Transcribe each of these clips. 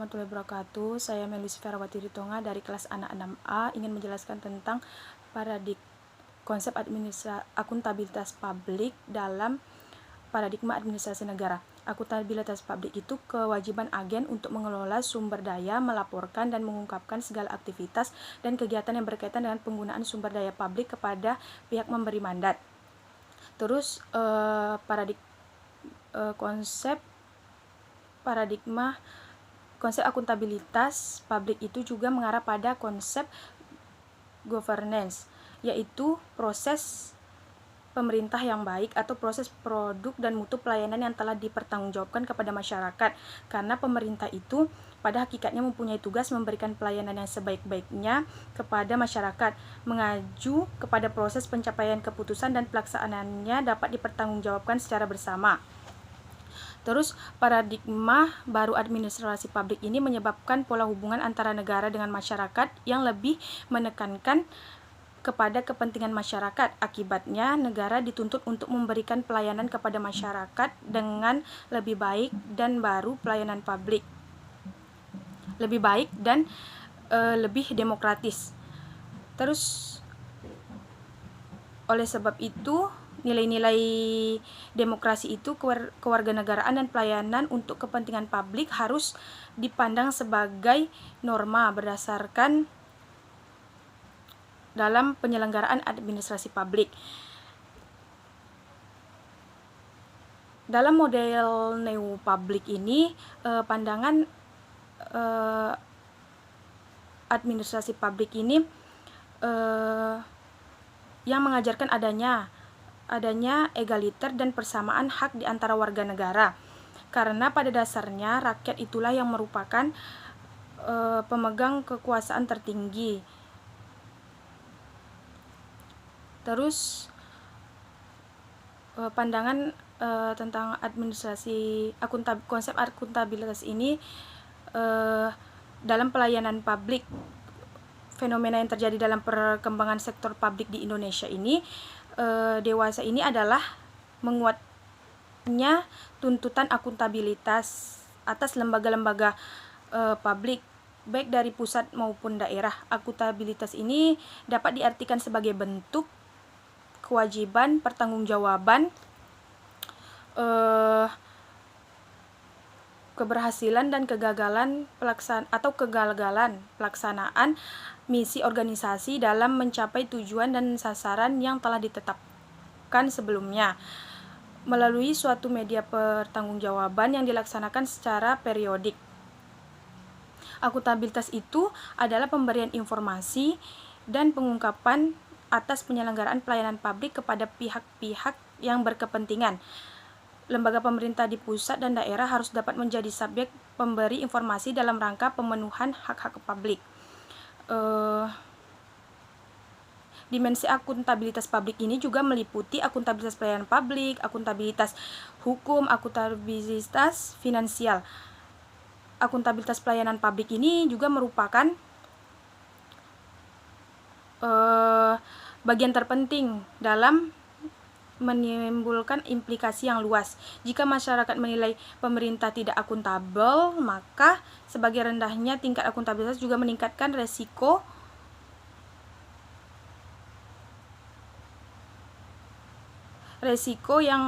warahmatullahi wabarakatuh. Saya Melusi Ferawati Ritonga dari kelas anak 6A ingin menjelaskan tentang konsep akuntabilitas publik dalam paradigma administrasi negara. Akuntabilitas publik itu kewajiban agen untuk mengelola sumber daya, melaporkan dan mengungkapkan segala aktivitas dan kegiatan yang berkaitan dengan penggunaan sumber daya publik kepada pihak memberi mandat. Terus konsep akuntabilitas publik itu juga mengarah pada konsep governance, yaitu proses pemerintah yang baik atau proses produk dan mutu pelayanan yang telah dipertanggungjawabkan kepada masyarakat, karena pemerintah itu pada hakikatnya mempunyai tugas memberikan pelayanan yang sebaik-baiknya kepada masyarakat, mengacu kepada proses pencapaian keputusan dan pelaksanaannya dapat dipertanggungjawabkan secara bersama. Terus paradigma baru administrasi publik ini menyebabkan pola hubungan antara negara dengan masyarakat yang lebih menekankan kepada kepentingan masyarakat. Akibatnya, negara dituntut untuk memberikan pelayanan kepada masyarakat dengan lebih baik dan baru pelayanan publik lebih baik dan lebih demokratis. Terus oleh sebab itu, nilai-nilai demokrasi itu, kewarganegaraan dan pelayanan untuk kepentingan publik harus dipandang sebagai norma berdasarkan dalam penyelenggaraan administrasi publik. Dalam model neo publik ini, pandangan administrasi publik ini yang mengajarkan adanya egaliter dan persamaan hak di antara warga negara. Karena pada dasarnya rakyat itulah yang merupakan pemegang kekuasaan tertinggi. Terus pandangan tentang konsep akuntabilitas ini dalam pelayanan publik, fenomena yang terjadi dalam perkembangan sektor publik di Indonesia ini dewasa ini adalah menguatnya tuntutan akuntabilitas atas lembaga-lembaga publik baik dari pusat maupun daerah. Akuntabilitas ini dapat diartikan sebagai bentuk kewajiban pertanggungjawaban keberhasilan dan kegagalan pelaksanaan misi organisasi dalam mencapai tujuan dan sasaran yang telah ditetapkan sebelumnya melalui suatu media pertanggungjawaban yang dilaksanakan secara periodik. Akuntabilitas itu adalah pemberian informasi dan pengungkapan atas penyelenggaraan pelayanan publik kepada pihak-pihak yang berkepentingan. Lembaga pemerintah di pusat dan daerah harus dapat menjadi subjek pemberi informasi dalam rangka pemenuhan hak-hak publik. Dimensi akuntabilitas publik ini juga meliputi akuntabilitas pelayanan publik, akuntabilitas hukum, akuntabilitas finansial. Akuntabilitas pelayanan publik ini juga merupakan bagian terpenting dalam menimbulkan implikasi yang luas. Jika masyarakat menilai pemerintah tidak akuntabel, maka sebagai rendahnya tingkat akuntabilitas juga meningkatkan resiko yang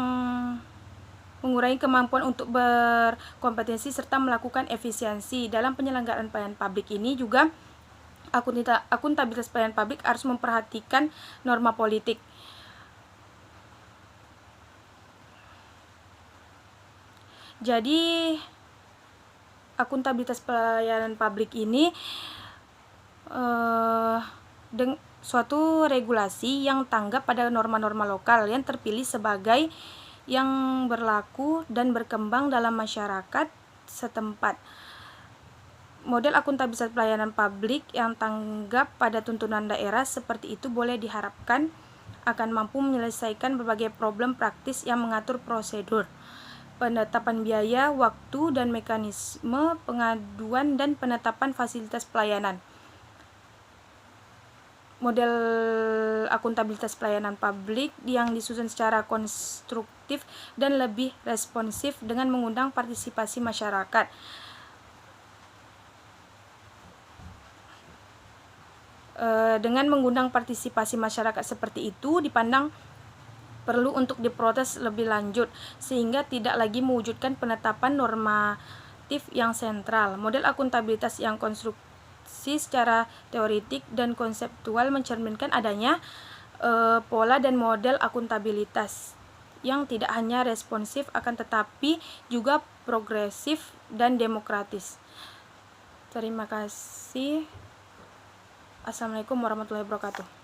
mengurangi kemampuan untuk berkompetensi serta melakukan efisiensi. Dalam penyelenggaraan pelayanan publik ini juga akuntabilitas pelayanan publik harus memperhatikan norma politik. Jadi akuntabilitas pelayanan publik ini suatu regulasi yang tanggap pada norma-norma lokal yang terpilih sebagai yang berlaku dan berkembang dalam masyarakat setempat. Model akuntabilitas pelayanan publik yang tanggap pada tuntunan daerah seperti itu boleh diharapkan akan mampu menyelesaikan berbagai problem praktis yang mengatur prosedur, penetapan biaya, waktu, dan mekanisme pengaduan dan penetapan fasilitas pelayanan. Model akuntabilitas pelayanan publik yang disusun secara konstruktif dan lebih responsif dengan mengundang partisipasi masyarakat. Dengan mengundang partisipasi masyarakat seperti itu dipandang perlu untuk diproses lebih lanjut, sehingga tidak lagi mewujudkan penetapan normatif yang sentral. Model akuntabilitas yang konstruksi secara teoretik dan konseptual mencerminkan adanya pola dan model akuntabilitas yang tidak hanya responsif akan tetapi juga progresif dan demokratis. Terima kasih. Assalamualaikum warahmatullahi wabarakatuh.